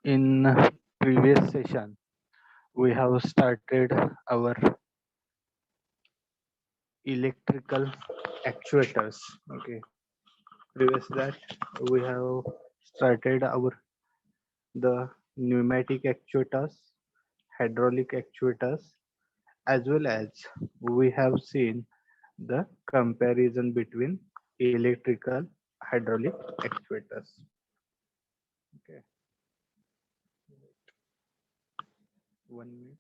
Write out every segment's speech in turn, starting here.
In previous session, we have started our electrical actuators. Okay, previous that we have started our the pneumatic actuators, hydraulic actuators, as well as we have seen the comparison between electrical hydraulic actuators. Okay, 1 minute.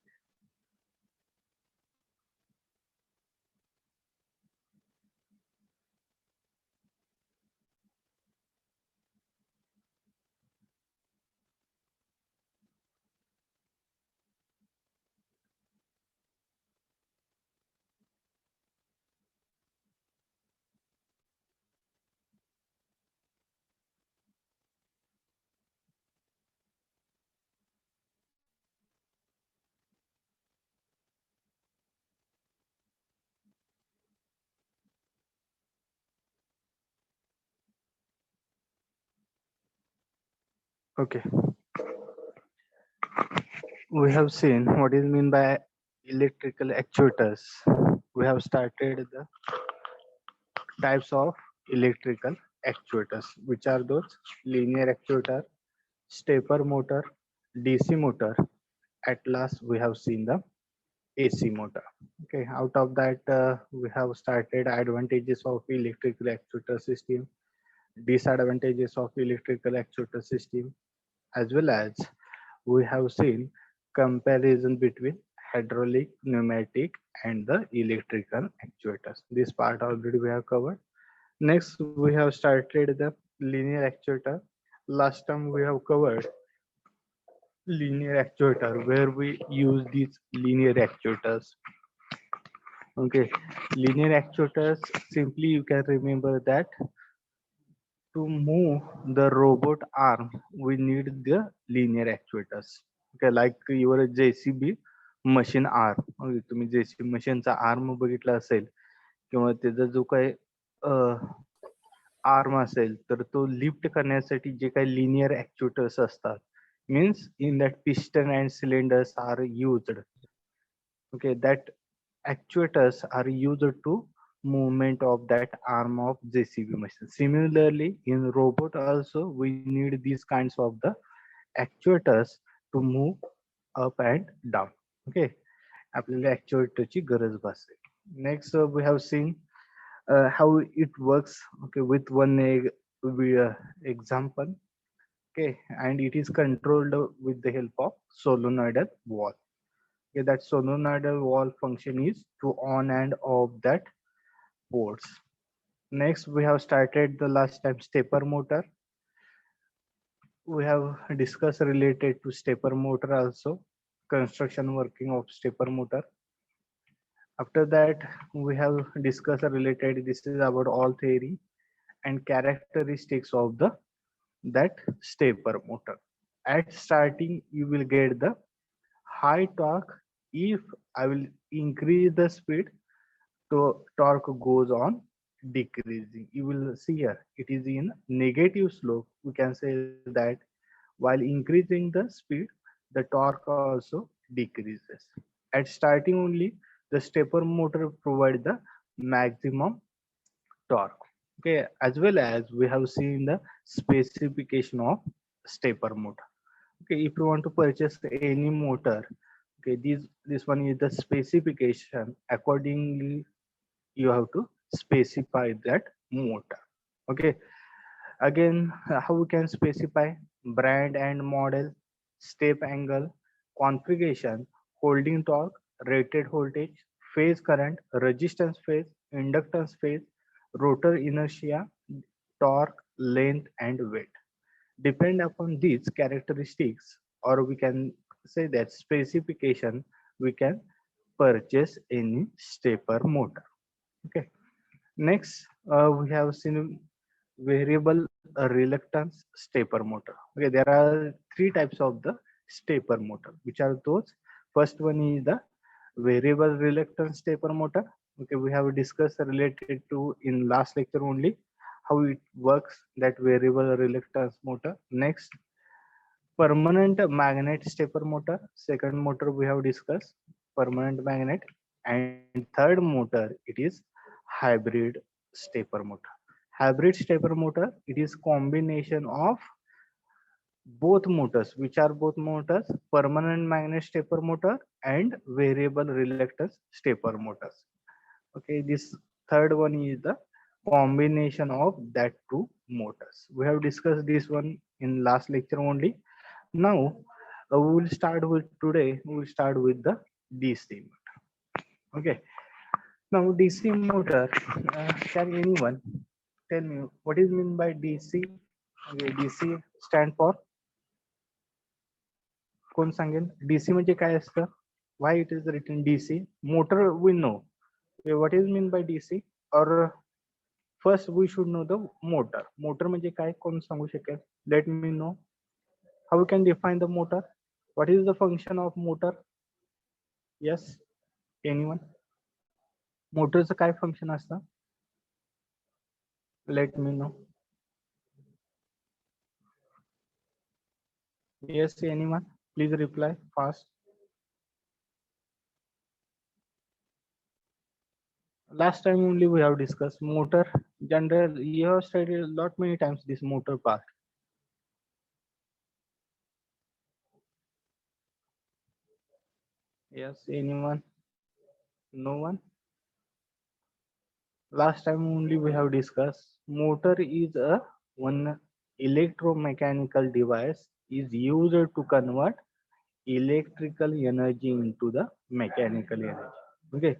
Okay, we have seen what is mean by electrical actuators. We have started the types of electrical actuators, which are those linear actuator, stepper motor, DC motor. At last, we have seen the AC motor. Okay, out of that, we have started advantages of electrical actuator system, disadvantages of electrical actuator system, as well as we have seen comparison between hydraulic, pneumatic, and the electrical actuators. This part already we have covered. Next, we have started the linear actuator. Last time we have covered linear actuator where we use these linear actuators. Okay, linear actuators, simply you can remember that to move the robot arm, we need the linear actuators. Okay, like your JCB machine arm. Okay, तुम्ही JCB मशीनचा arm बघितला असेल किंवा त्याचा जो काही arm असेल तर तो लिफ्ट करण्यासाठी जे काही लिनियर ऍक्च्युएटर्स असतात means in that piston and cylinders are used. Okay, that actuators are used to movement of that arm of JCB machine. Similarly, in robot also we need these kinds of the actuators to move up and down. Okay, आपल्याला actuator ची गरज भासेल. Next, we have seen how it works. Okay, with one example. Okay, and it is controlled with the help of solenoidal valve. Okay, that solenoidal valve function is to on and off that ports. Next, we have started the last time stepper motor. We have discussed related to stepper motor also, construction working of stepper motor. After that, we have discussed related, this is about all theory and characteristics of the that stepper motor. At starting, you will get the high torque. If I will increase the speed, so torque goes on decreasing. You will see here it is in negative slope. We can say that while increasing the speed, the torque also decreases. At starting only, the stepper motor provide the maximum torque. Okay, as well as we have seen the specification of stepper motor. Okay, if you want to purchase any motor, okay, this one is the specification. Accordingly, you have to specify that motor. Okay, again, how we can specify brand and model, step angle, configuration, holding torque, rated voltage, phase current, resistance phase, inductance phase, rotor inertia, torque, length, and weight. Depend upon these characteristics, or we can say that specification, we can purchase any stepper motor. Okay, next, we have seen variable reluctance stepper motor. Okay, there are three types of the stepper motor, which are those. First one is the variable reluctance stepper motor. Okay, we have discussed related to in last lecture only how it works, that variable reluctance motor. Next, permanent magnet stepper motor. Second motor we have discussed, permanent magnet. And third motor, it is hybrid stepper motor. Hybrid stepper motor, it is combination of both motors. Which are both motors? Permanent magnet stepper motor and variable reluctance stepper motors. Okay, this third one is the combination of that two motors. We have discussed this one in last lecture only. Now we will start with today. We will start with the DC motor. Okay. Now DC motor. Can anyone tell me what is mean by DC? Okay, DC stand for. कोण सांगेल DC म्हणजे काय असतं? Why it is written DC? Motor we know. Okay, what is mean by DC? Or first we should know the motor. Motor म्हणजे काय? कोण सांगू शकेल? Let me know. How we can define the motor? What is the function of motor? Yes, anyone? मोटरचं काय function असतं? Let me know. Yes, anyone? Please reply fast. Last time only we have discussed motor. General, you have studied a lot many times this motor part. Yes, anyone? No one? Last time only we have discussed motor is a one electromechanical device is used to convert electrical energy into the mechanical energy. Okay,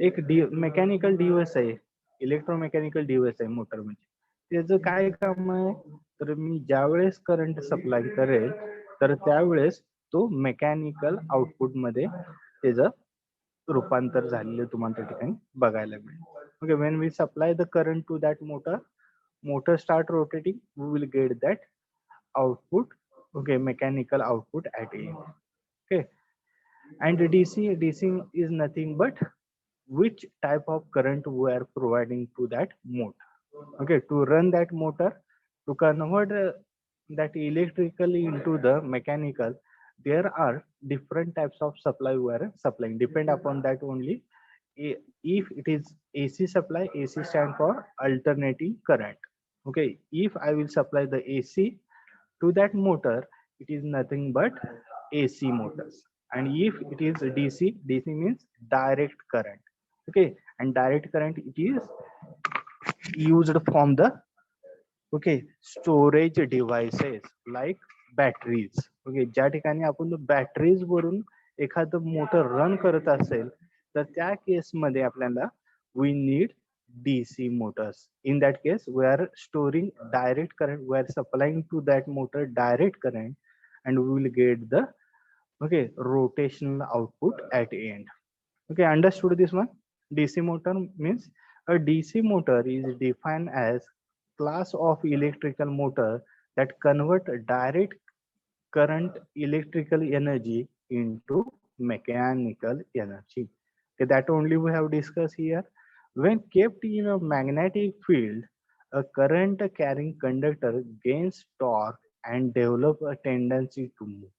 एक mechanical device आहे, electromechanical device आहे motor म्हणजे. त्याचं काय काम आहे, तर मी ज्यावेळेस करंट सप्लाय करेल तर त्यावेळेस तो मेकॅनिकल आउटपुट मध्ये त्याचं रूपांतर झालेलं तुम्हाला त्या ठिकाणी बघायला मिळेल. Okay, when we supply the current to that motor start rotating, we will get that output, okay, mechanical output at end. Okay, and DC is nothing but which type of current we are providing to that motor. Okay, to run that motor, to convert that electrically into the mechanical, there are different types of supply we are supplying. Depend upon that only. If it is AC supply, AC stand for alternating current. Okay, if I will supply the AC to that motor, it is nothing but AC motors. And if it is DC, DC means direct current. Okay, and direct current it is used from the, okay, storage devices like batteries. Okay, ज्या ठिकाणी आपण batteries वरून एखादं motor run करत असेल तर त्या case मध्ये आपल्याला we need DC motors. In that case, we are storing direct current. We are supplying to that motor direct current, and we will get the, okay, rotational output at end. Okay, understood this one? DC motor means a DC motor is defined as class of electrical motor that convert direct current electrical energy into mechanical energy. Okay, that only we have discussed here. When kept in a magnetic field, a current carrying conductor gains torque and develop a tendency to move.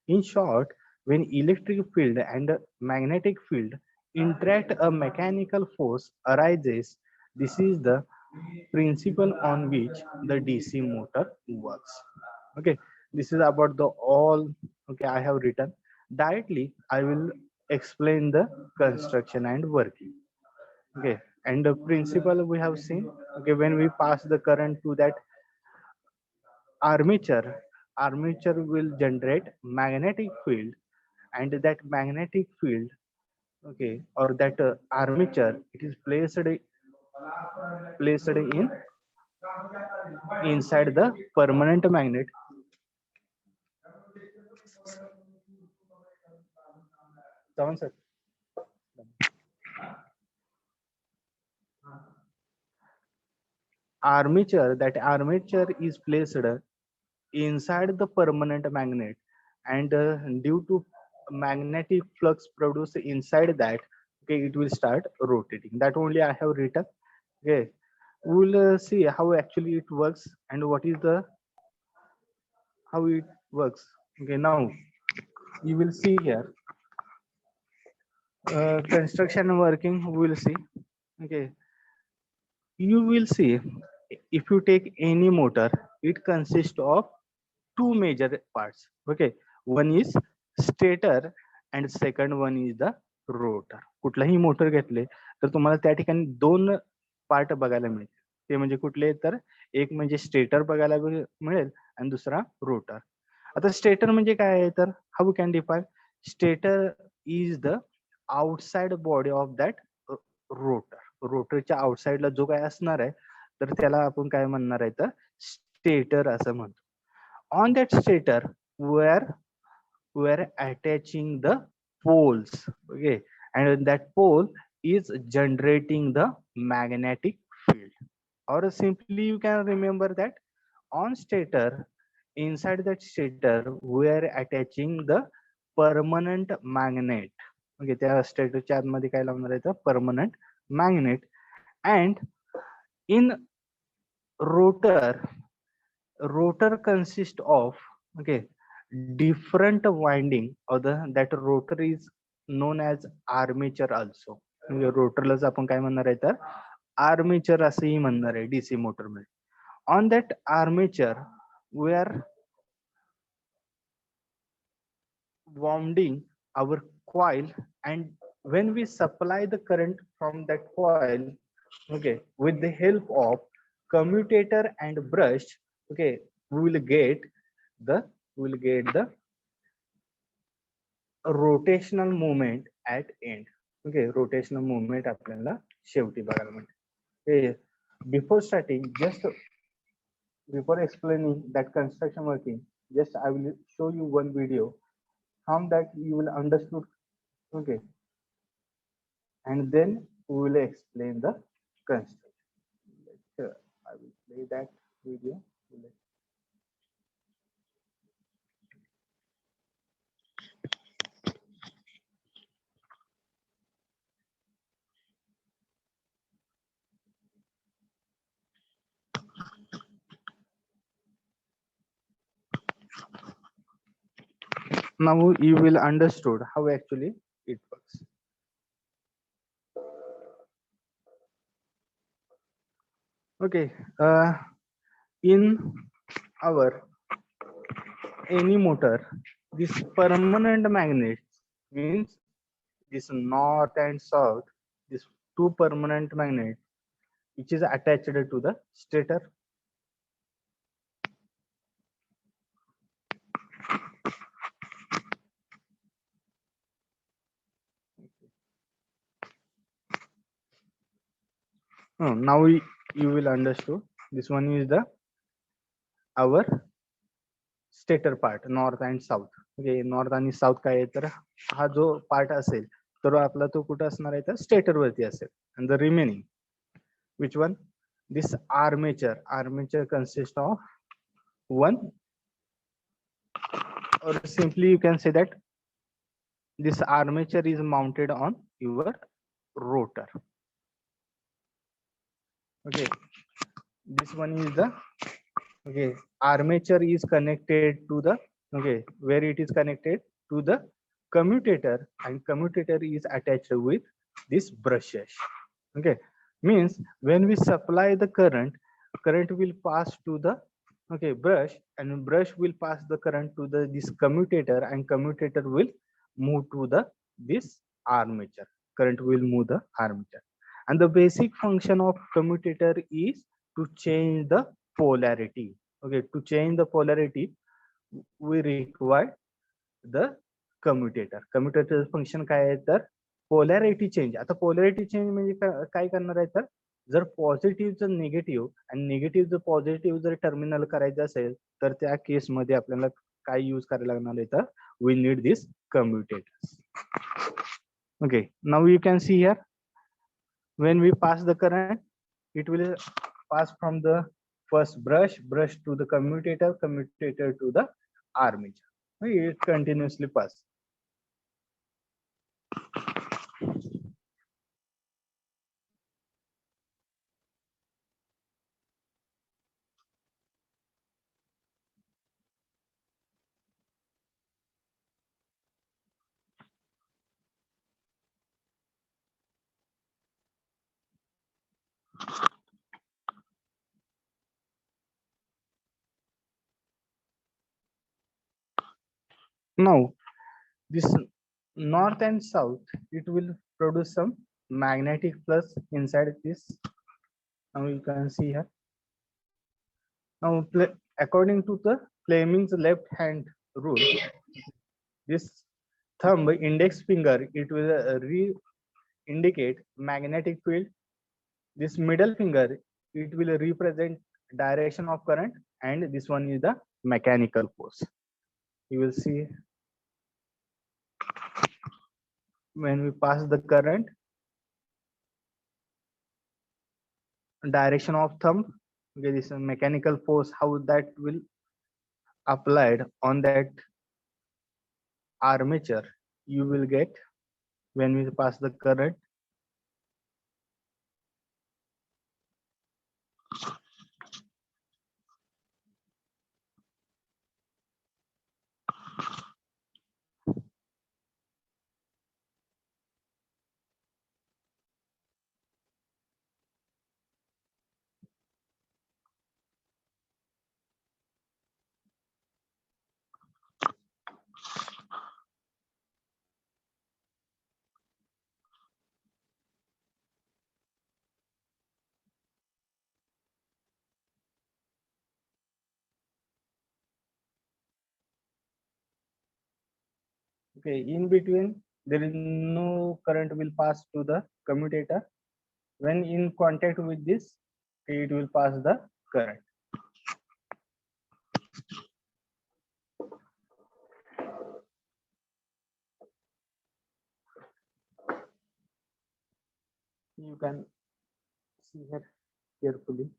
In short, when electric field and magnetic field interact, a mechanical force arises. This is the principle on which the DC motor works. Okay, this is about the all. Okay, I have written directly. I will explain the construction and working. Okay, and the principle we have seen. Okay, when we pass the current to that armature will generate magnetic field, and that magnetic field, okay, or that armature, it is placed in inside the permanent magnet. Sir. That armature is placed inside the permanent magnet, and due to magnetic flux produced inside that, okay, it will start rotating. That only I have written. Okay, we will see how actually it works and what is the how it works. Okay, now you will see here construction working. We will see. Okay, you will see if you take any motor, it consists of two major parts. Okay, one is stator and second one is the rotor. कुठलाही motor घेतले तर तुम्हाला त्या ठिकाणी दोन part बघायला मिळतील. ते म्हणजे कुठले तर एक म्हणजे स्टेटर बघायला मिळेल आणि दुसरा रोटर. आता स्टेटर म्हणजे काय आहे तर how can define stator is the outside body of that rotor. रोटरच्या आउटसाइडला जो काय असणार आहे तर त्याला आपण काय म्हणणार आहे तर स्टेटर असं म्हणतो. On that stator we're attaching the poles, okay, and that pole is generating the magnetic field, or simply you can remember that on stator, inside that stator we're attaching the permanent magnet. Okay, त्या स्टेटरच्या आतमध्ये काय लावणार आहे तर permanent magnet. And in rotor consists of, okay, different winding of the that rotor is known as armature also. म्हणजे रोटरलाच आपण काय म्हणणार आहे तर आर्मेचर असंही म्हणणार आहे डीसी मोटर मध्ये. On that armature we are wounding our coil, and when we supply the current from that coil, okay, with the help of commutator and brush, okay, we will get the rotational movement at end. Okay, rotational movement आपल्याला शेवटी बघायला मिळते. Okay, before starting, just before explaining that construction working, just I will show you one video from that you will understood. Okay, and then we will explain the construction. I will play that video. Now you will understood how actually it works. Okay, in our any motor, this permanent magnet means this north and south, this two permanent magnet which is attached to the stator. Now you will understood. This one is the our stator part north and south. Okay, north आणि south काय आहे तर हा जो part असेल तर आपला तो कुठं असणार आहे तर स्टेटर वरती असेल. And the remaining which one this armature consist of one, or simply you can say that this armature is mounted on your rotor. Okay, this one is the, okay, armature is connected to the, okay, where it is connected to the commutator, and commutator is attached with this brushes. Okay, means when we supply the current will pass to the, okay, brush, and brush will pass the current to the this commutator, and commutator will move to the this armature. Current will move the armature, and the basic function of commutator is to change the polarity. Okay, to change the polarity we require the commutator function काय आहे तर polarity change. आता polarity change म्हणजे काय करणार आहे तर जर पॉझिटिव्हचं निगेटिव्ह आणि निगेटिव्ह जर पॉझिटिव्ह जर टर्मिनल करायचं असेल तर त्या केसमध्ये आपल्याला काय यूज करायला लागणार आहे तर we need this commutators. Okay, now you can see here when we pass the current, it will pass from the first brush to the commutator to the armature. It continuously pass. Now this north and south, it will produce some magnetic flux inside this. Now you can see here. Now according to the Fleming's left hand rule, this thumb index finger, it will indicate magnetic field. This middle finger, it will represent direction of current, and this one is the mechanical force. You will see when we pass the current, direction of thumb, okay, this is mechanical force, how that will applied on that armature, you will get when we pass the current. Okay, in between there is no current will pass to the commutator. When in contact with this, it will pass the current. You can see here carefully.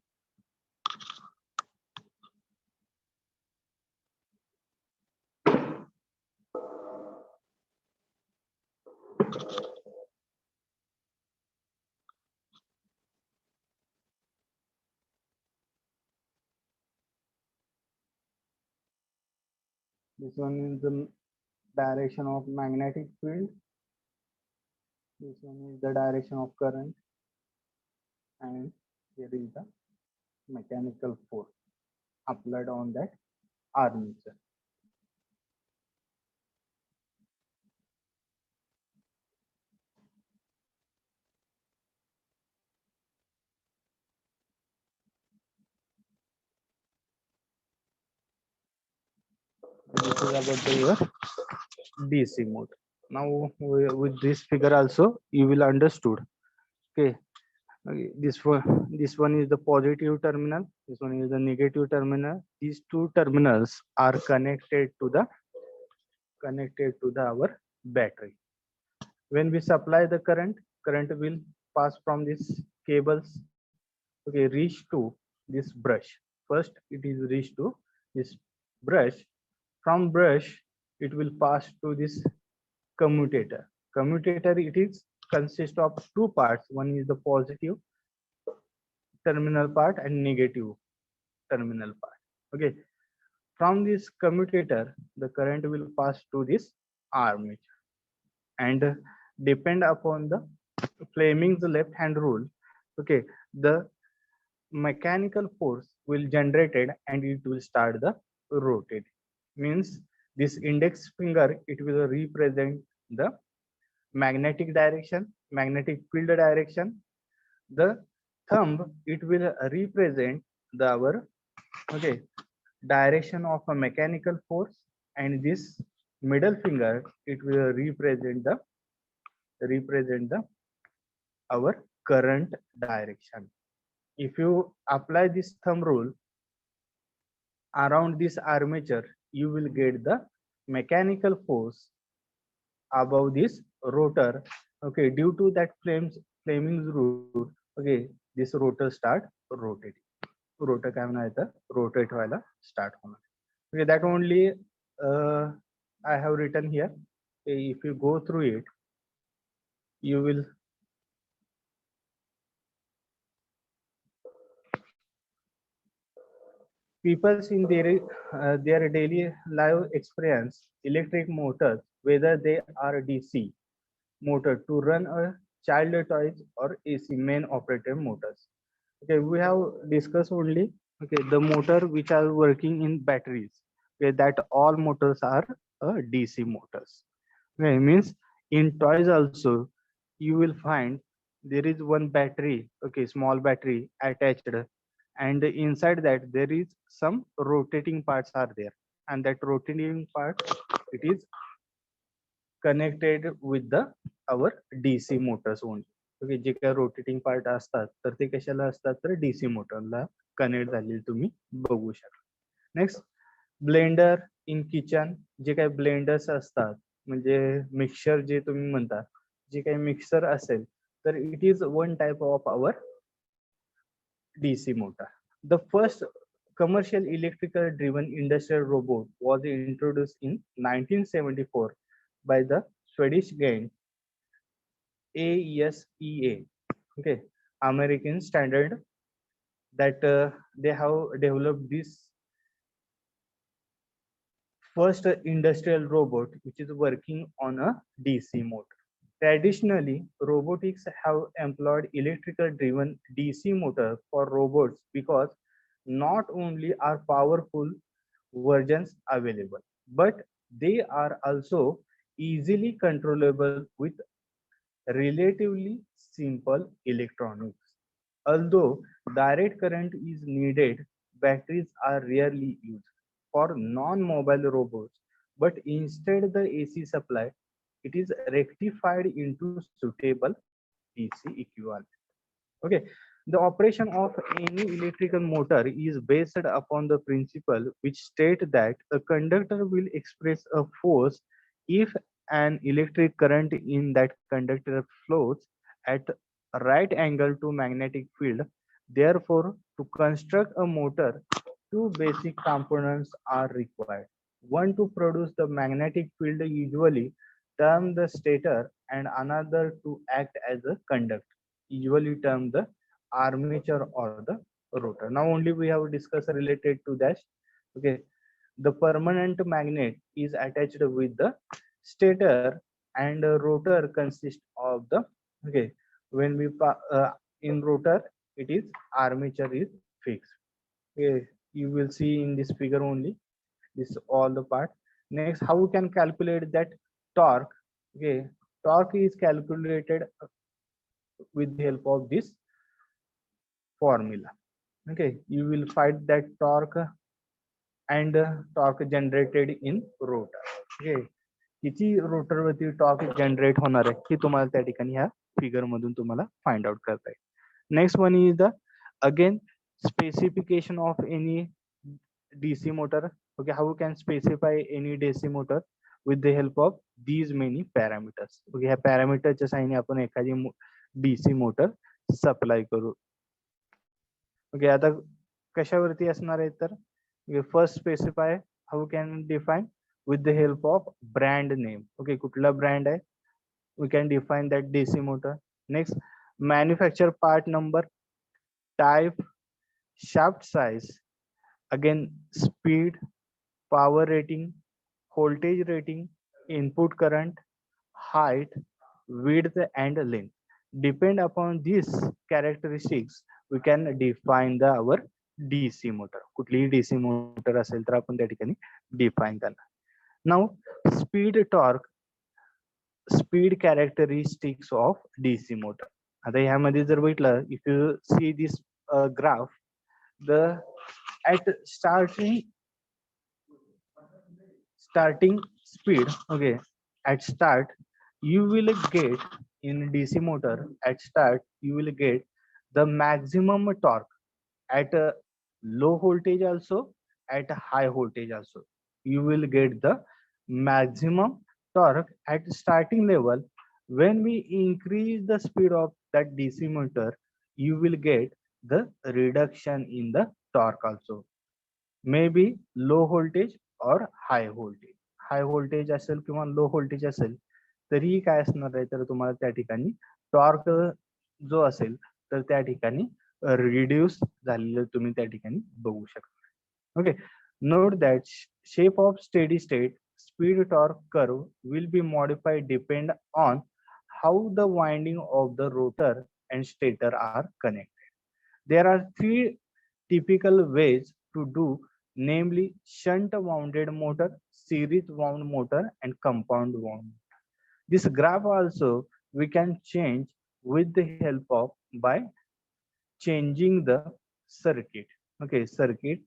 This one is the direction of magnetic field. This one is the direction of current, and here is the mechanical force applied on that armature. This is about the your DC mode. Now with this figure also you will understood. Okay, this one is the positive terminal, this one is the negative terminal. These two terminals are connected to our battery. When we supply the current will pass from these cables, okay, reach to this brush. First it is reach to this brush. From brush it will pass to this commutator. Commutator, it is consist of two parts. One is the positive terminal part and negative terminal part. Okay, from this commutator the current will pass to this armature, and depend upon the Fleming's left hand rule, okay, the mechanical force will generated and it will start the rotate. Means this index finger, it will represent the magnetic direction, magnetic field direction. The thumb, it will represent the our, okay, direction of a mechanical force, and this middle finger, it will represent the our current direction. If you apply this thumb rule around this armature, you will get the mechanical force above this rotor. Okay, due to that Fleming's rule, okay, this rotor start rotating. Rotor काय म्हणा येतं rotate व्हायला start होणार. Okay, that only I have written here. If you go through it, you will people in their daily life experience electric motors, whether they are DC motor to run a child toys or AC main operated motors. Okay, we have discussed only, okay, the motor which are working in batteries. Okay, that all motors are a DC motors. Okay, means in toys also you will find there is one battery, okay, small battery attached, and inside that there is some rotating parts are there, and that rotating part it is connected with the our DC motors only. Okay, जे काही rotating part असतात तर ते कशाला असतात तर DC मोटरला connect झालेले तुम्ही बघू शकता. Next, blender in kitchen. जे काही ब्लेंडर्स असतात म्हणजे मिक्सर जे तुम्ही म्हणता, जे काही मिक्सर असेल तर it is one type of our DC motor. The first commercial electrical driven industrial robot was introduced in 1974 by the Swedish giant ASEA, okay, American Standard, that they have developed this first industrial robot which is working on a DC motor. Traditionally, robotics have employed electrical driven DC motor for robots because not only are powerful versions available, but they are also easily controllable with relatively simple electronics. Although direct current is needed, batteries are rarely used for non-mobile robots, but instead the AC supply it is rectified into suitable DC equivalent. Okay, the operation of any electrical motor is based upon the principle which state that a conductor will express a force if an electric current in that conductor flows at right angle to magnetic field. Therefore, to construct a motor, two basic components are required. One to produce the magnetic field, usually termed the stator, and another to act as a conductor, usually termed the armature or the rotor. Now only we have discussed related to that. Okay, the permanent magnet is attached with the stator, and the rotor consists of the, okay, when we in rotor it is armature is fixed. Okay, you will see in this figure only this all the part. Next, how we can calculate that torque? Okay, torque is calculated with the help of this formula. Okay, you will find that torque and torque generated in rotor. Okay, किती rotor वरती torque generate होणार आहे हे तुम्हाला त्या ठिकाणी ह्या figure मधून तुम्हाला फाइंड आउट करता येईल. Next one is the again specification of any DC motor. Okay, how we can specify any DC motor with the help of these many parameters. Okay, ह्या पॅरामीटरच्या साहाय्याने आपण एखादी DC मोटर सप्लाय करू. Okay, आता कशावरती असणार आहे तर first specify how can define with the help of brand name. Okay, कुठला ब्रँड आहे we can define that DC motor. Next, manufacture part number, type, shaft size, again speed, power rating, voltage rating, input current, height, width and length. Depend upon these characteristics we can define the our DC motor. कुठलीही DC motor असेल तर आपण त्या ठिकाणी define करणार. Now speed, torque, speed characteristics of DC motor. आता ह्यामध्ये जर बघितलं, if you see this graph, the at starting speed, okay, at start you will get in DC motor, at start you will get the maximum torque at a low voltage also, at a high voltage also. You will get the maximum torque at starting level. When we increase the speed of that DC motor, you will get the reduction in the torque also. Maybe low voltage or high voltage. High voltage असेल किंवा low voltage असेल तरीही काय असणार आहे तर तुम्हाला त्या ठिकाणी टॉर्क जो असेल तर त्या ठिकाणी रिड्यूस झालेलं तुम्ही त्या ठिकाणी बघू शकता. Okay, note that shape of steady state speed torque curve will be modified depend on how the winding of the rotor and stator are connected. There are three typical ways to do, namely shunt wounded motor, series wound motor and compound wound. This graph also we can change with the help of by changing the circuit. Okay, circuit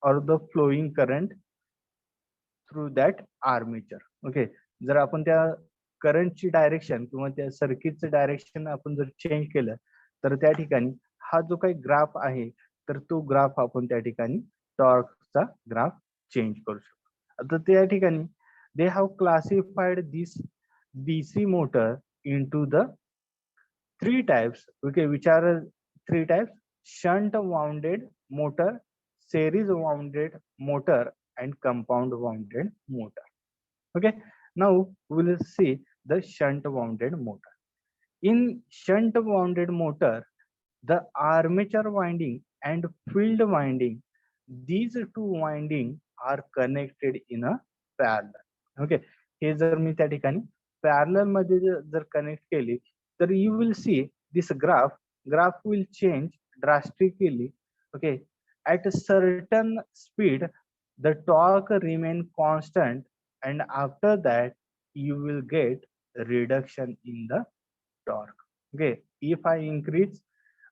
or the flowing current through that armature. Okay, जर आपण त्या करंटची direction किंवा त्या सर्किटचं direction आपण जर change केलं तर त्या ठिकाणी हा जो काही ग्राफ आहे तर तो ग्राफ आपण त्या ठिकाणी टॉर्कचा ग्राफ चेंज करू शकतो. आता त्या ठिकाणी they have classified this DC motor into the three types. Okay, which are three types: shunt wounded motor, series wounded motor, and compound wounded motor. Okay, now we will see the shunt wounded motor. In shunt wounded motor, the armature winding and field winding, these two winding are connected in a parallel. Okay, हे जर मी त्या ठिकाणी parallel मध्ये जर connect केली तर you will see this graph will change drastically. Okay, at a certain speed the torque remain constant, and after that you will get reduction in the torque. Okay, if I increase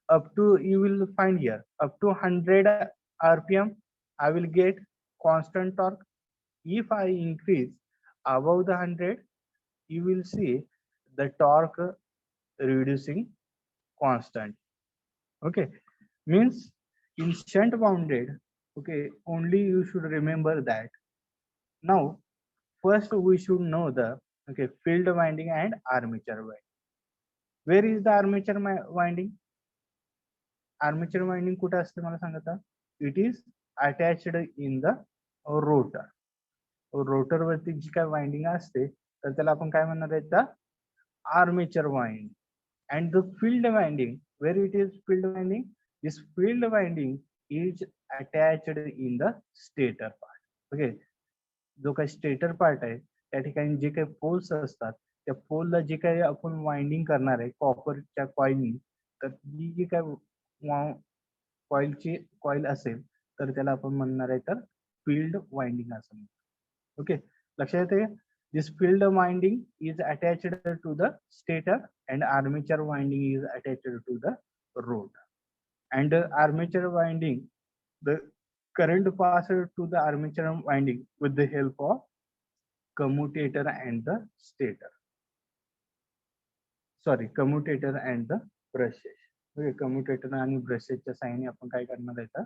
up to, you will find here up to 100 rpm, I will get constant torque. If I increase above the 100, you will see the torque reducing constant. Okay, means in shunt wounded, okay, only you should remember that. Now first we should know the, okay, field winding and armature winding. Where is the armature winding? Armature winding कुठे असते मला सांगता? It is attached in the rotor. Rotor वरती जी काय winding असते तर त्याला आपण काय म्हणणार आहे? The armature winding. And the field winding, where it is field winding? This field winding is attached in the stator part. Okay, जो काही स्टेटर पार्ट आहे त्या ठिकाणी जे काही पोल्स असतात त्या पोलला जे काही आपण वाइंडिंग करणार आहे कॉपरच्या कॉइलनी, तर ही जी काय कॉइलची कॉइल असेल तर त्याला आपण म्हणणार आहे तर फील्ड वाइंडिंग असं म्हणतो. ओके, लक्षात येते? This field winding is attached to the stator and armature winding is attached to the rotor. And armature winding, the current passes to the armature winding with the help of commutator and the stator. Sorry, commutator and the brushes. Okay, commutator and brushes च्या साहाय्याने आपण काय करणार आहे?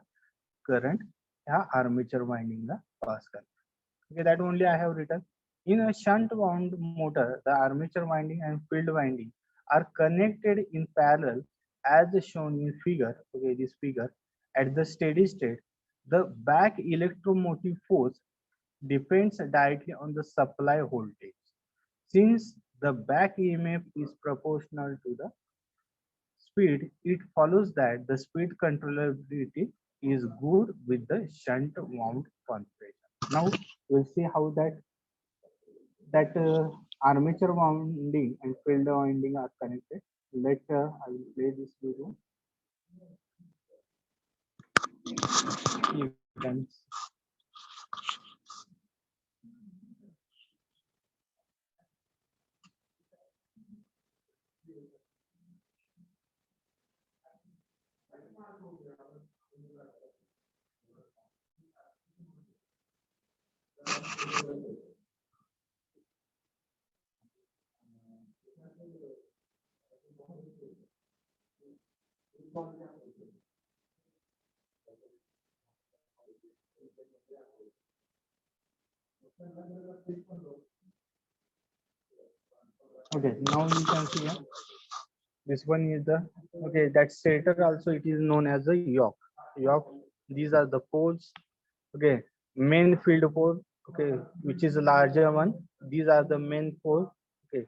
Current ह्या armature winding ला पास करणार. Okay, that only I have written. In a shunt wound motor, the armature winding and field winding are connected in parallel as shown in figure. Okay, this figure. At the steady state, the back electromotive force depends directly on the supply voltage. Since the back EMF is proportional to the speed, it follows that the speed controllability is good with the shunt wound configuration. Now we'll see how that armature winding and field winding are connected. I will play this video. You can okay, now you can see here. This one is the, okay, that stator also it is known as the yoke. Yoke, these are the poles. Okay, main field pole, okay, which is a larger one. These are the main pole. Okay,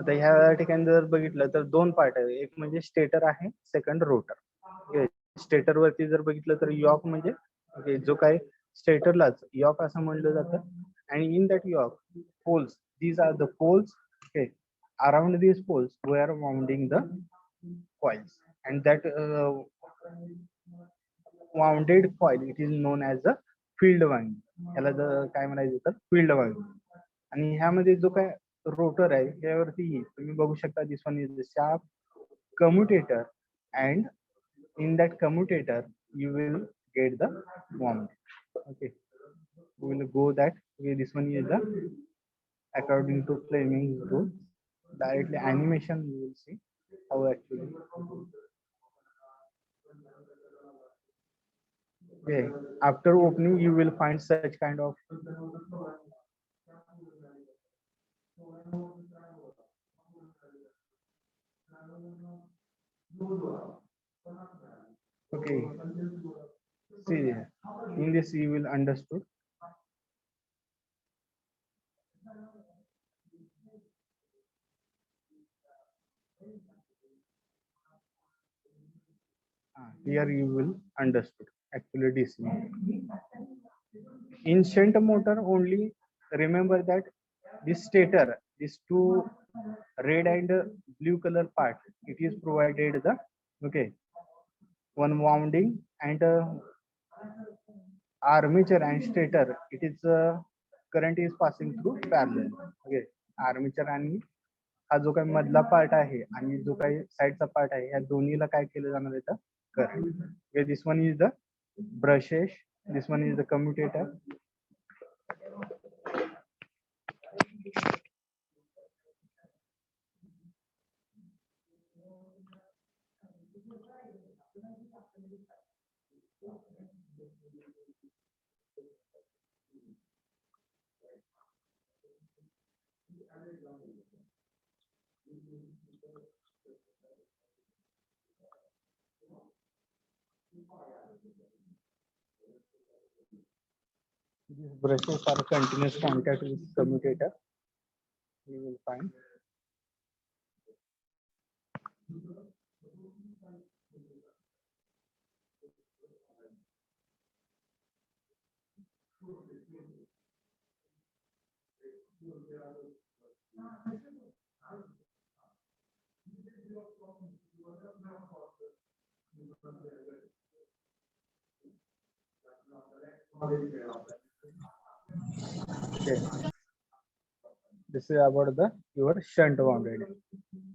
आता ह्या ठिकाणी जर बघितलं तर दोन part आहे, एक म्हणजे स्टेटर आहे, सेकंड रोटर. स्टेटर वरती जर बघितलं तर यॉक म्हणजे, ओके, जो काही स्टेटरलाच यॉक असं म्हणलं जातं. आणि in that yoke poles, these are the poles. Okay, around these poles we are wounding the coils, and that wounded coil it is known as the field winding. याला जर काय म्हणायचं तर फील्ड वाइंडिंग. आणि ह्यामध्ये जो काय रोटर आहे त्यावरती तुम्ही बघू शकता this one is the sharp commutator, and in that commutator you will get the moment. Okay, we will go that way. This one is the according to Fleming's rule. Directly animation you will see how actually. Okay, after opening you will find such kind of. Okay, see in this you will understood. Here you will understood actually DC. In shunt motor only, remember that this stator, these two red and blue color part, it is provided the okay one wounding, and armature and stator, it is current is passing through parallel. Okay, armature आणि हा जो काही मधला part आहे आणि जो काही साइडचा part आहे या दोन्हीला काय केलं जाणार आहे current. This one is the brushes, this one is the commutator. These brushes are continuous contact with commutator. You will find. Okay. This is about the your shunt wounded.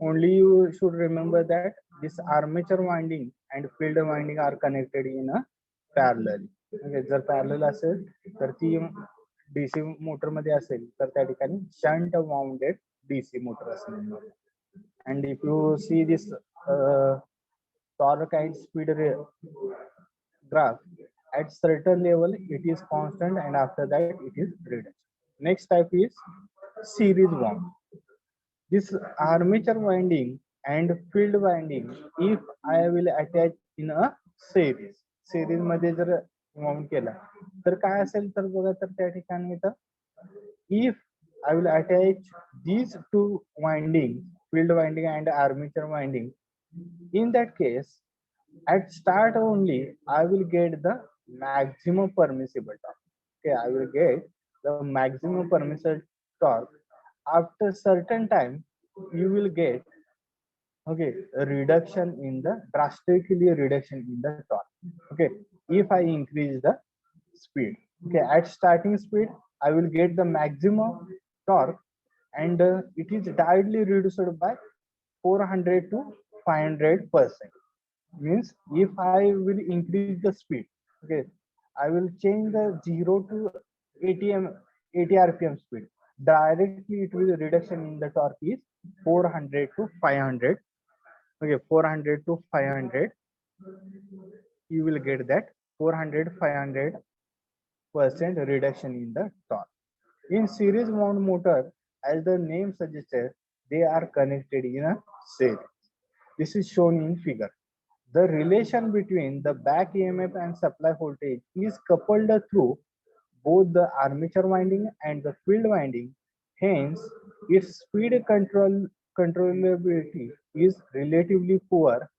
Only you should remember that this armature winding and field winding are connected in a parallel. Okay, जर parallel असेल तर ती DC motor मध्ये असेल तर त्या ठिकाणी shunt wounded DC motor असेल. And if you see this torque and speed graph, at certain level it is constant and after that it is reduced. Next type is series wound. This armature winding and field winding, if I will attach in a series मध्ये जर wound केला तर काय असेल तर बघा तर त्या ठिकाणी तर if I will attach these two windings, field winding and armature winding, in that case at start only I will get the maximum permissible torque. Okay, I will get the maximum permissible torque. After certain time you will get okay a reduction in the drastically reduction in the torque. Okay, if I increase the speed. Okay, at starting speed I will get the maximum torque, and it is directly reduced by 400 to 500%. Means if I will increase the speed, okay, I will change the 0 to 80 rpm speed, directly it will reduction in the torque is 400 to 500. Okay, 400 to 500 you will get that 400-500% reduction in the torque. In series wound motor, as the name suggested, they are connected in a series. This is shown in figure. The relation between the back EMF and supply voltage is coupled through both the armature winding and the field winding. Hence, its speed controllability is relatively poor,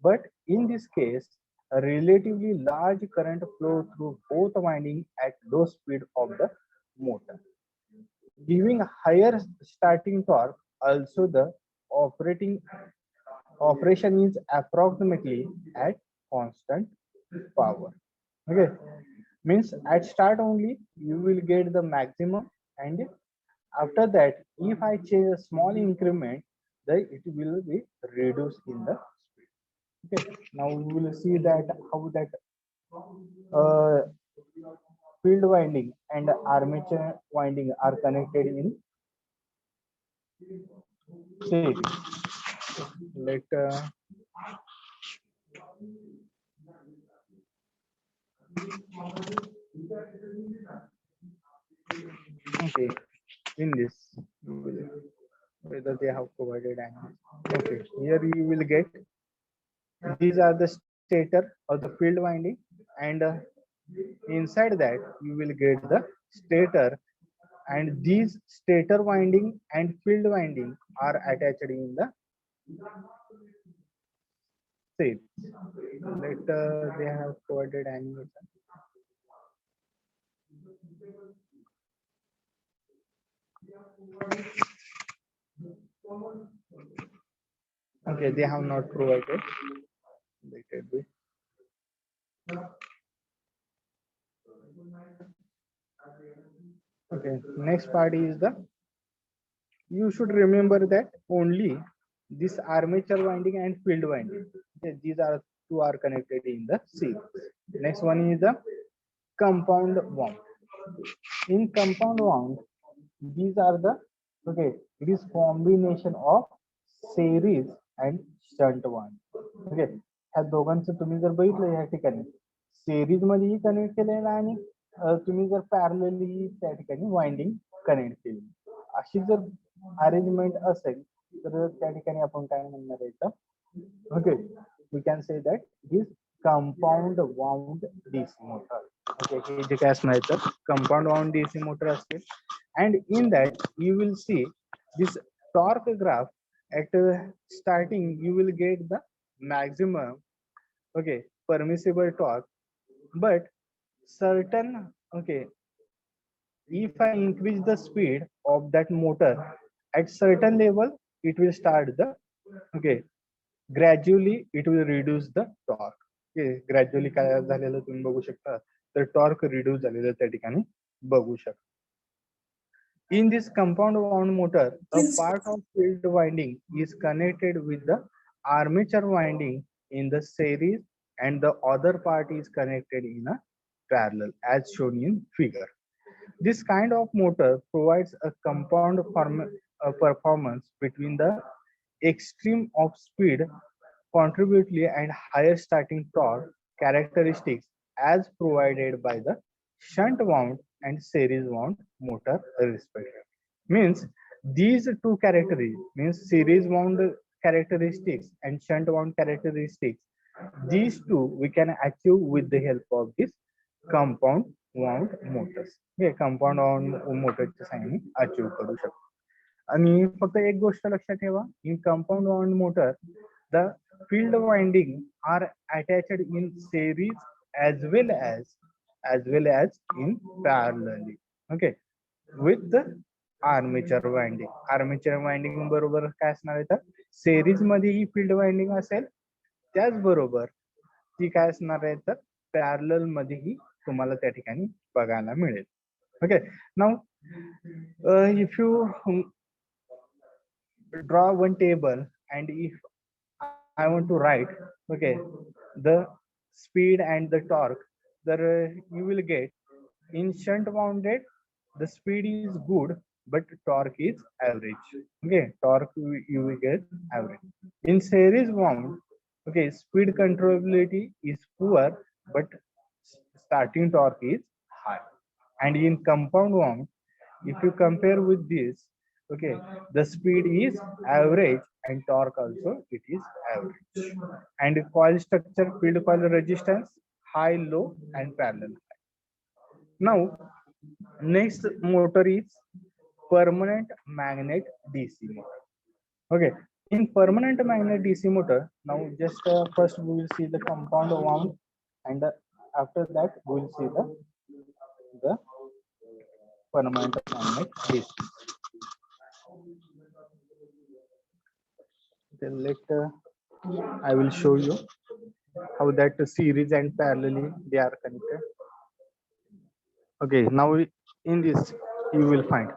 but in this case, a relatively large current flow through both windings at low speed of the motor, giving higher starting torque. Also, the operation is approximately at constant power. Okay, Means at start only you will get the maximum, and after that if I change a small increment, then it will be reduced in the speed. Okay, now we will see that how that uh, field winding and armature winding are connected in series. Let okay, in this you will, whether they have provided angles. Okay, here you will get these are the stator or the field winding, and inside that you will get the stator, and these stator winding and field winding are attached in the series. Let they have provided animation. Okay, they have not provided. Let it be. Okay, next part is the, you should remember that only this armature winding and field winding, okay, these are two are connected in the series. Next one is the compound wound. In compound wound, these are the, okay, it is combination of series and shunt wound. Okay, ह्या दोघांचं तुम्ही जर बघितलं या ठिकाणी series मध्येही connect केलेलं आहे, आणि तुम्ही जर पॅरलली त्या ठिकाणी वाइंडिंग कनेक्ट केली, अशी जर अरेंजमेंट असेल तर त्या ठिकाणी आपण काय म्हणणार आहे, okay, we can say that this compound wound DC motor. Okay, हे जे काय असणार आहे तर compound wound DC motor असते, and in that you will see this torque graph. At starting you will get the maximum, okay, permissible torque, but certain, okay, if I increase the speed of that motor at certain level, it will start the, okay, gradually it will reduce the torque. Okay, gradually काय झालेलं तुम्ही बघू शकता, तर torque reduce झालेलं त्या ठिकाणी बघू शकता. In this compound wound motor, a part of field winding is connected with the armature winding in the series, and the other part is connected in a parallel as shown in figure. This kind of motor provides a compound performance between the extreme of speed contributely and higher starting torque characteristics as provided by the shunt wound and series wound motor respectively. Means these two characteristics, means series wound characteristics and shunt wound characteristics, these two we can achieve with the help of this compound wound motors. हे compound wound मोटरच्या साहाय्याने achieve करू शकतो. आणि फक्त एक गोष्ट लक्षात ठेवा, in compound wound motor the field winding are attached in series as well as in parallelly, okay, with the armature winding. Armature winding बरोबर काय असणार आहे, तर series मध्ये ही field winding असेल, त्याचबरोबर ती काय असणार आहे, तर पॅरलल मध्येही तुम्हाला त्या ठिकाणी बघायला मिळेल. Okay, now if you draw one table, and if I want to write, okay, the speed and the torque, that you will get in shunt wounded, the speed is good, but torque is average. Okay, torque you will get average. In series wound, okay, speed controllability is poor, but starting torque is high. And in compound wound, if you compare with this, okay, the speed is average and torque also it is average. And coil structure, field coil resistance, high, low, and parallel. Now next motor is permanent magnet DC motor. Okay, in permanent magnet DC motor, now just first we will see the compound wound, and after that we will see the permanent magnet DC. Then later I will show you how that series and parallelly they are connected. Okay, now in this you will find,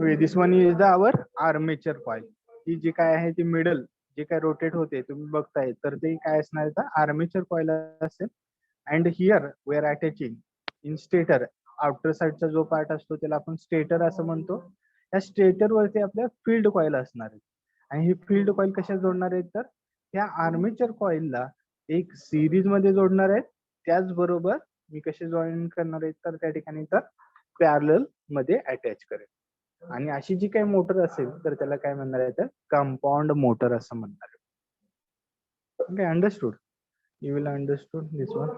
okay, this one is the our armature coil. ही जी काय आहे ती middle जे काय rotate होते तुम्ही बघताय तर ते काय असणार आहे आर्मेचर कॉइल असेल. And here we are attaching in stator, outer साइडचा जो पार्ट असतो त्याला आपण स्टेटर असं म्हणतो. या स्टेटर वरती आपल्या फील्ड कॉइल असणार आहे. आणि ही फील्ड कॉइल कशा जोडणार आहेत तर त्या आर्मेचर कॉइलला एक सिरीज मध्ये जोडणार आहेत. त्याचबरोबर मी कसे जॉईन करणार आहेत तर त्या ठिकाणी तर पॅरलल मध्ये अटॅच करेल. आणि अशी जी काही मोटर असेल तर त्याला काय म्हणणार आहे तर कंपाऊंड मोटर असं म्हणणार आहे. Okay, understood. You will understood this one.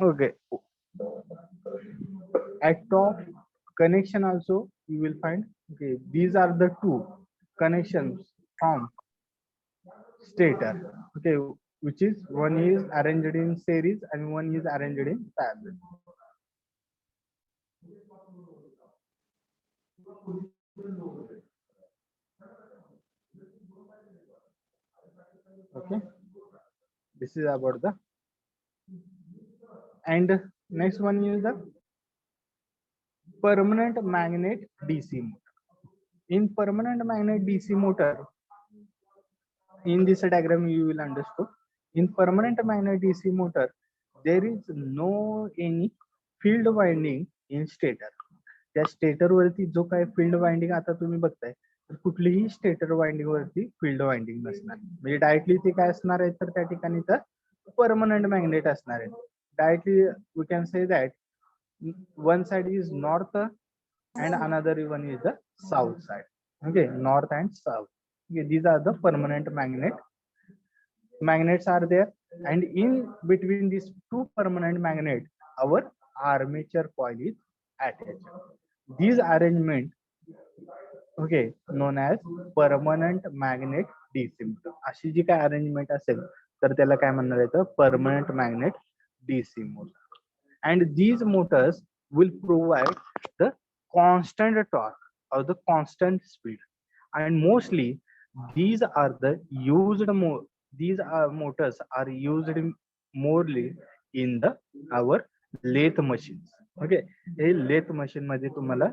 Okay. At top connection also you will find. Okay, these are the two connections from stator. Okay, which is one is arranged in series and one is arranged in parallel. Okay, this is about the, and next one is the permanent magnet DC motor. In permanent magnet DC motor, in this diagram you will understand. In permanent magnet DC motor, there is no any field winding in stator. त्या stator वरती जो काय field winding आता तुम्ही बघताय तर कुठलीही stator winding वरती फील्ड वाइंडिंग नसणार. म्हणजे डायरेक्टली ते काय असणार आहे तर त्या ठिकाणी तर परमनंट मॅग्नेट असणार आहे. Directly we can say that one side is north and another one is the south side. Okay, north and south. Okay, these are the permanent magnets are there, and in between these two permanent magnet our armature coil is attached. These arrangement, okay, known as permanent magnet DC motor. अशी जी काय arrangement असेल तर त्याला काय म्हणणार आहे तर permanent magnet DC motor. And these motors will provide the constant torque or the constant speed. And mostly these are the used these are motors are used morely in the our lathe machines. Okay, हे lathe machine मध्ये तुम्हाला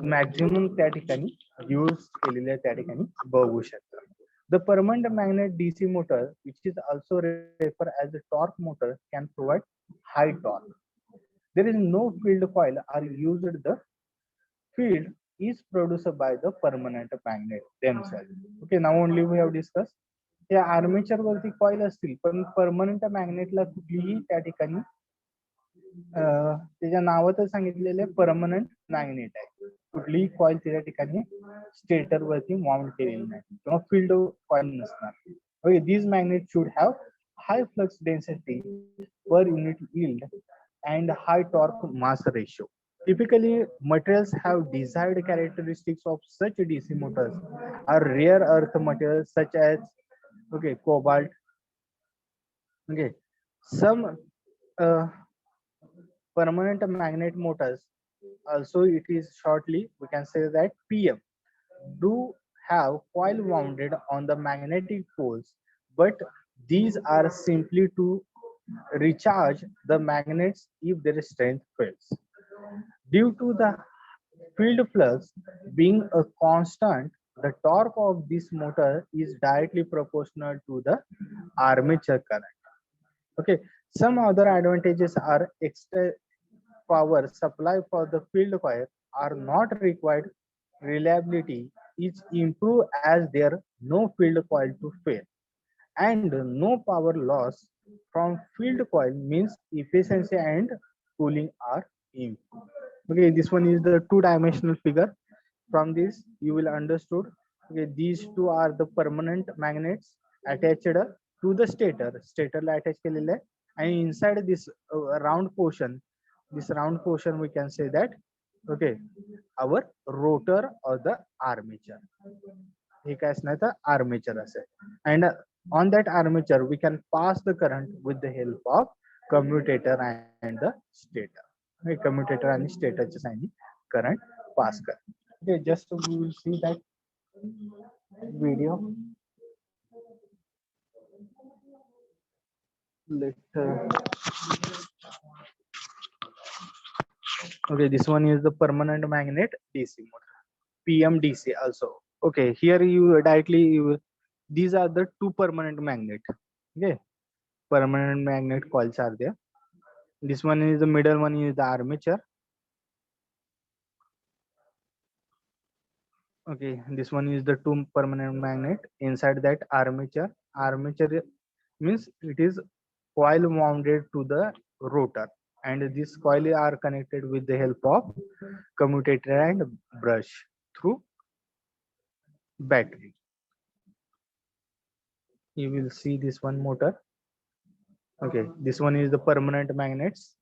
maximum त्या ठिकाणी use केलेल्या त्या ठिकाणी बघू शकता. The permanent magnet DC motor, which is also referred as a torque motor, can provide high torque. There is no field coil are used. The field is produced by the permanent magnet themselves. Okay, now only we have discussed. या armature वरती coil असतील पण permanent मॅग्नेटला कुठलीही त्या ठिकाणी त्याच्या नावातच सांगितलेले permanent magnet आहे. कुठलीही कॉइल त्या ठिकाणी स्टेटर वरती माउंट केलेली नाही किंवा फील्ड कॉइल नसणार. Okay, these magnets should have high flux density per unit yield and high torque mass ratio. Typically, materials have desired characteristics of such DC motors are rare earth materials such as, okay, cobalt. Okay, some uh, permanent magnet motors, also it is shortly we can say that PM, do have coil wounded on the magnetic poles, but these are simply to recharge the magnets if their strength fails. Due to the field flux being a constant, the torque of this motor is directly proportional to the armature current. Okay, some other advantages are extra power supply for the field coil are not required. Reliability is improved as there no field coil to fail, and no power loss from field coil means efficiency and cooling are improved. Okay, this one is the two-dimensional figure. From this you will understood. Okay, these two are the permanent magnets attached to the stator ला attach केलेले आहे. And inside this round portion, we can say that, okay, our rotor or the armature. हे काय असणार तर armature असेल. And on that armature we can pass the current with the help of commutator and the stator. Okay, commutator आणि stator च्या साहाय्याने current pass कर. Okay, just we will see that video. let okay, this one is the permanent magnet DC motor, PMDC also. Okay, here you directly these are the two permanent magnet. Okay, permanent magnet coils are there. This one is the middle one is the armature. Okay, this one is the two permanent magnet inside that armature. Armature means it is coil mounted to the rotor, and this coil are connected with the help of commutator and brush through battery. You will see this one motor. Okay, this one is the permanent magnets.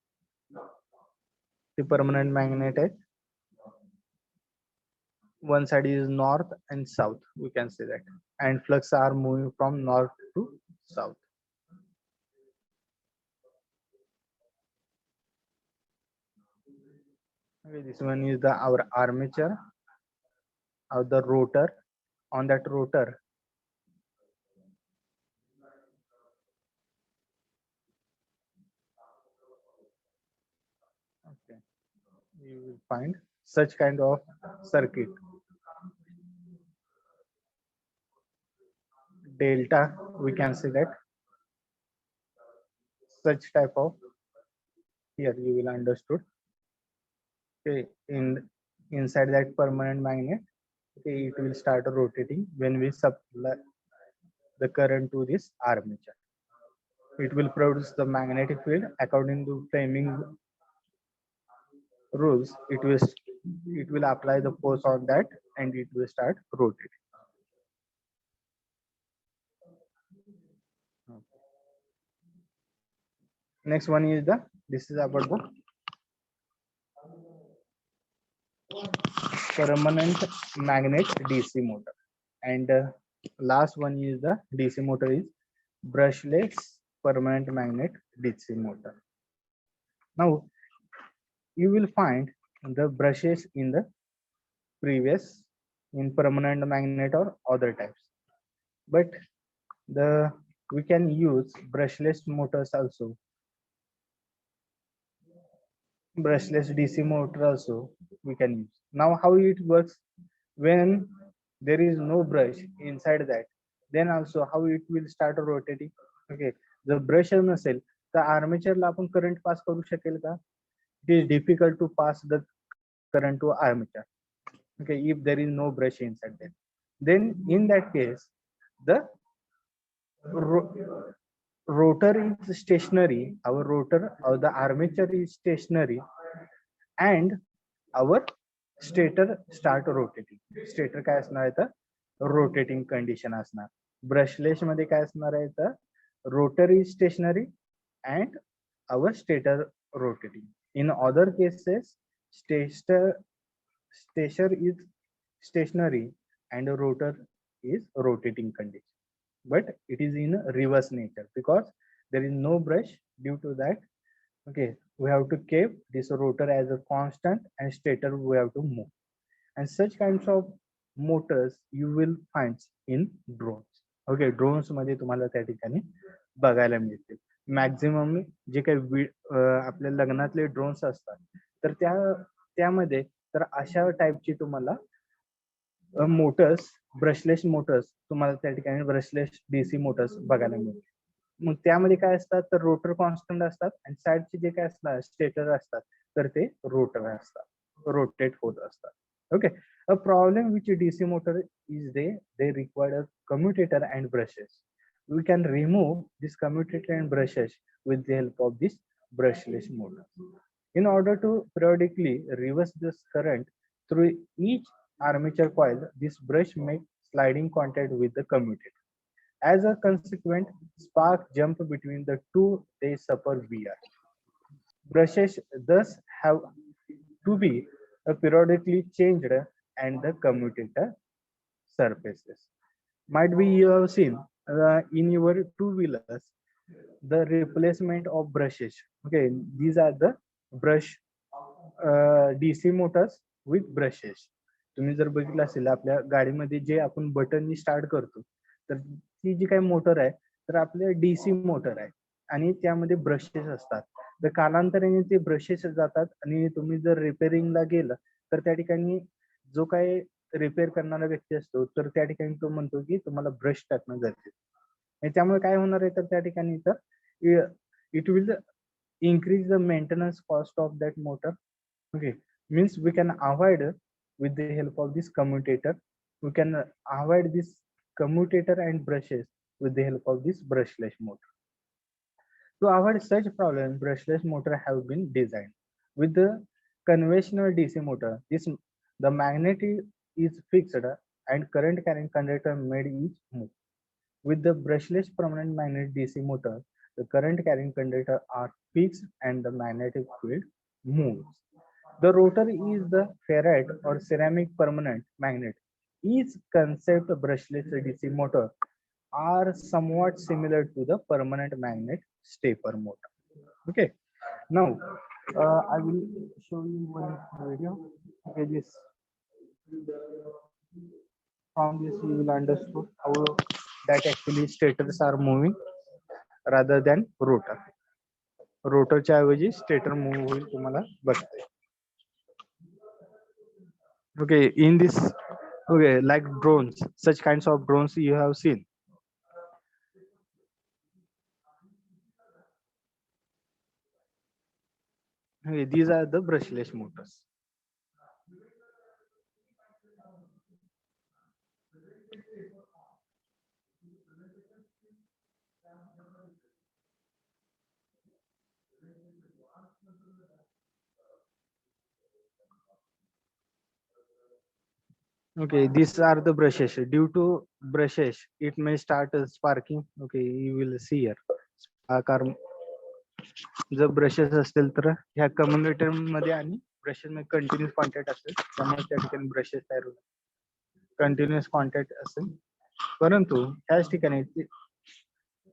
The permanent magnet, one side is north and south, we can say that, and flux are moving from north to south. Okay, this one is the our armature of the rotor. On that rotor, okay, you will find such kind of circuit. Delta, we can say that, such type of, here you will understood. Okay, inside that permanent magnet, okay, it will start rotating when we supply the current to this armature. It will produce the magnetic field according to Fleming rules. It will apply the force on that, and it will start rotating. Next one is this is about the permanent magnet DC motor, and last one is the DC motor is brushless permanent magnet DC motor. Now you will find the brushes in the previous in permanent magnet or other types, but the we can use brushless motors also, brushless DC motor also we can use. Now how it works, when there is no brush inside that, then also how it will start rotating. Okay, the brush नसेल तर आर्मेचरला आपण current pass करू शकेल का? It is difficult to pass the current to armature. Okay, if there is no brush inside there, then in that case the rotor is stationary, our rotor or the armature is stationary, and our stator start rotating. Stator काय असणार आहे तर rotating condition असणार. Brushless मध्ये काय असणार आहे तर rotor is stationary and our stator rotating. In other cases, stator is stationary and rotor is rotating condition, but it is in reverse nature because there is no brush. Due to that, okay, we have to keep this rotor as a constant and stator we have to move, and such kinds of motors you will find in drones. Okay, drones मध्ये तुम्हाला त्या ठिकाणी बघायला मिळतील. Maximum जे काही आपल्या लग्नातले drones असतात तर त्यामध्ये तर अशा टाईपची तुम्हाला मोटर्स, ब्रशलेस मोटर्स तुम्हाला त्या ठिकाणी ब्रशलेस डीसी मोटर्स बघायला मिळतील. मग त्यामध्ये काय असतात तर रोटर कॉन्स्टंट असतात आणि साइडचे जे काय असतात स्टेटर असतात तर ते रोटर असतात, रोटेट होत असतात. Okay, a problem which DC motor is they require a commutator and brushes. We can remove this commutator and brushes with the help of this brushless motor. In order to periodically reverse this current through each armature coil, this brush makes sliding contact with the commutator. As a consequence, spark jump between the two, they suffer wear. Brushes thus have to be periodically changed and the commutator surfaces. Might be you have seen in your two-wheelers the replacement of brushes. Okay, these are the brush DC motors with brushes. तुम्ही जर बघितलं असेल आपल्या गाडीमध्ये जे आपण बटननी start करतो तर ती जी काही मोटर आहे तर आपल्या डीसी मोटर आहे, आणि त्यामध्ये ब्रशेस असतात. तर कालांतराने ते ब्रशेस जातात आणि तुम्ही जर रिपेअरिंगला गेलं तर त्या ठिकाणी जो काही रिपेअर करणारा व्यक्ती असतो तर त्या ठिकाणी तो म्हणतो की तुम्हाला ब्रश टाकणं गरजेचं आहे. आणि त्यामुळे काय होणार आहे तर त्या ठिकाणी तर it will increase the maintenance cost of that motor. Okay, means we can avoid with the help of this commutator. We can avoid this commutator and brushes with the help of this brushless motor. To avoid such problem, brushless motor have been designed. With the conventional DC motor, the magnet is fixed and current carrying conductor made is move. With the brushless permanent magnet DC motor, the current carrying conductor are fixed and the magnetic field moves. The rotor is the ferrite or ceramic permanent magnet. Each concept brushless DC motor are somewhat similar to the permanent magnet stepper motor. Okay, now I will show you one video. Okay, this from this you will understand how that actually stators are moving rather than rotor. रोटरच्या ऐवजी stator move होईल तुम्हाला बघते. Okay, in this, okay, like drones, such kinds of drones you have seen. Okay, these are the brushless motors. Okay, these are the brushes. Due to brushes, it may start sparking. Okay, you will see here. आकार जर brushes असतील तर ह्या कम्युनिटर मध्ये आणि brushes मध्ये continuous contact असेल त्यामुळे त्या ठिकाणी ब्रशेस तयार होतात. कंटिन्युअस कॉन्टॅक्ट असेल परंतु त्याच ठिकाणी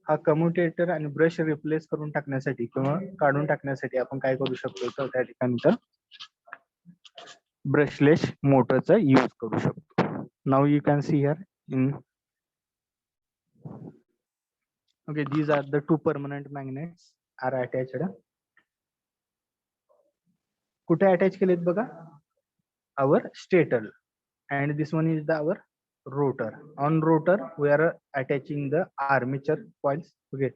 हा कम्युटेटर आणि ब्रश रिप्लेस करून टाकण्यासाठी किंवा काढून टाकण्यासाठी आपण काय करू शकतो तर त्या ठिकाणी तर ब्रशलेस मोटरचा यूज करू शकतो. Now you can see here in okay, these are the two permanent magnets are attached. कुठे अटॅच केलेत बघा our stator and this one is the our rotor. On rotor we are attaching the armature coils. Okay,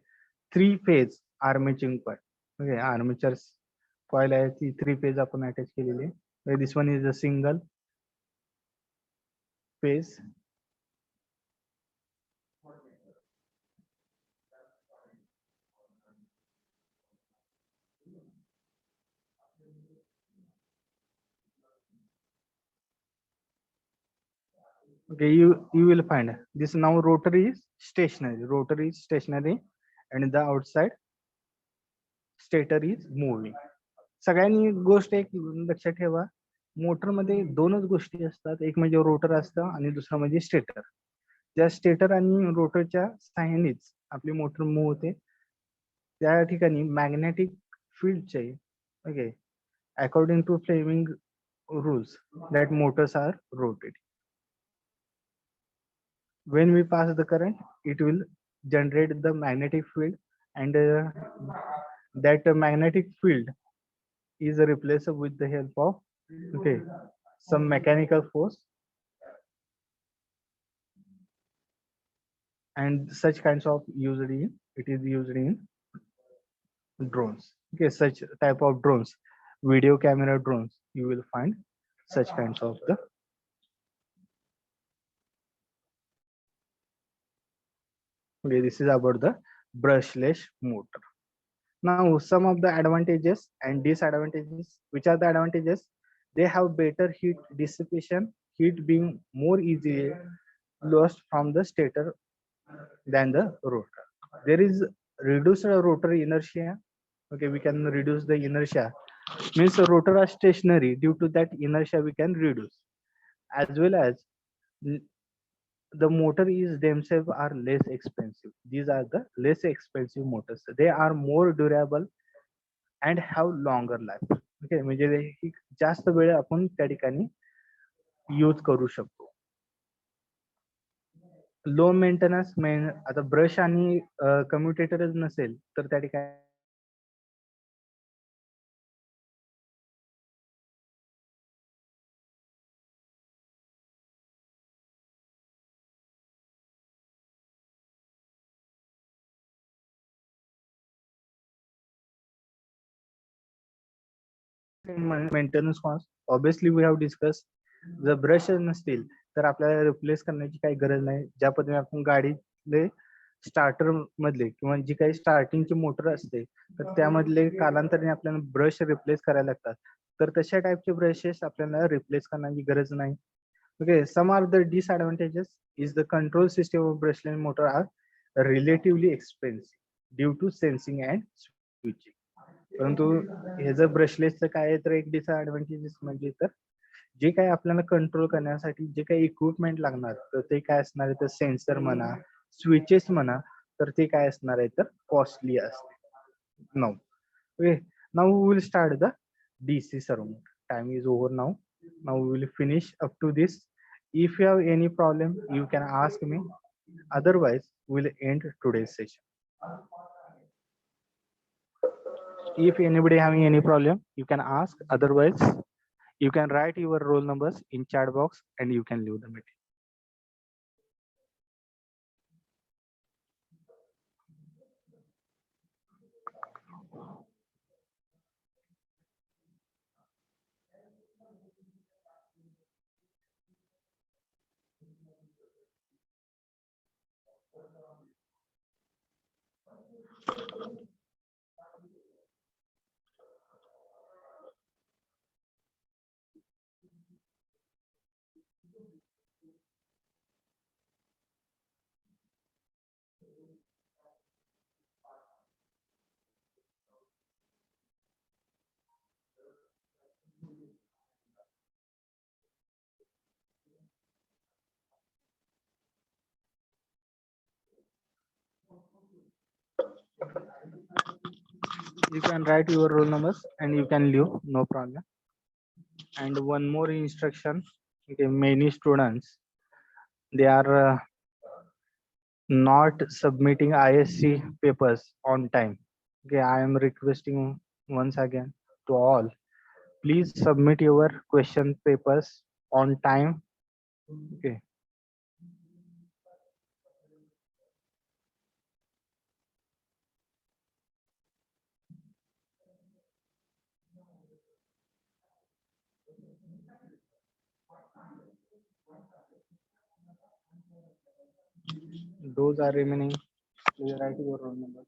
three phase armature coil. Okay, armature coil आहे ती three phase आपण attach केलेली आहे. This one is a single phase. Okay, you will find this now rotor is stationary. Rotor is stationary and the outside stator is moving. सगळ्यांनी गोष्ट एक लक्षात ठेवा मोटर मध्ये दोनच गोष्टी असतात एक म्हणजे रोटर असतं आणि दुसरं म्हणजे स्टेटर. ज्या स्टेटर आणि रोटरच्या सहाय्यानेच आपली मोटर मूव्ह होते त्या ठिकाणी मॅग्नेटिक फील्डचे okay according to Fleming rules that motors are rotating. When we pass the current, it will generate the magnetic field and that magnetic field is replaced with the help of okay some mechanical force and such kinds of it is used in drones. Okay, such type of drones, video camera drones, you will find such kinds of the okay. This is about the brushless motor. Now, some of the advantages and disadvantages. Which are the advantages? They have better heat dissipation, heat being more easily lost from the stator than the rotor. There is reduced rotor inertia. Okay, we can reduce the inertia. Means the rotor are stationary. Due to that inertia, we can reduce. As well as the motor is themselves are less expensive. These are the less expensive motors. They are more durable and have longer life. Okay, म्हणजे जास्त वेळ आपण त्या ठिकाणी use करू शकतो. Low maintenance आता brush आणि कम्युटेटरच नसेल तर त्या ठिकाणी maintenance cost obviously we have discuss. जर ब्रश नसतील तर आपल्याला रिप्लेस करण्याची काही गरज नाही. ज्या पद्धतीने आपण गाडीतले स्टार्टर मधले किंवा जी काही स्टार्टिंगची मोटर असते तर त्यामधले कालांतराने आपल्याला ब्रश रिप्लेस करायला लागतात. तर तशा टाईपचे ब्रशेस आपल्याला रिप्लेस करण्याची गरज नाही. Okay, some are the disadvantages is the control system of brushless motor are relatively expensive due to sensing and switching. परंतु हे जर ब्रशलेसचं काय आहे तर एक डिसएडव्हान्टेजेस म्हणजे तर जे काही आपल्याला कंट्रोल करण्यासाठी जे काही इक्विपमेंट लागणार तर ते काय असणार आहे तर सेन्सर म्हणा, स्विचेस म्हणा, तर ते काय असणार आहे तर कॉस्टली असते. Now okay, now we will start the DC servo. Time is over now. Now we will finish up to this. If you have any problem, you can ask me. Otherwise, we'll end today's session. If anybody having any problem, you can ask. Otherwise, you can write your roll numbers in chat box and you can leave the meeting. You can write your roll numbers and you can leave, no problem. And one more instruction, okay, many students, they are not submitting ISC papers on time. Okay, I am requesting once again to all, please submit your question papers on time. Okay. Those are remaining. Please write your roll number.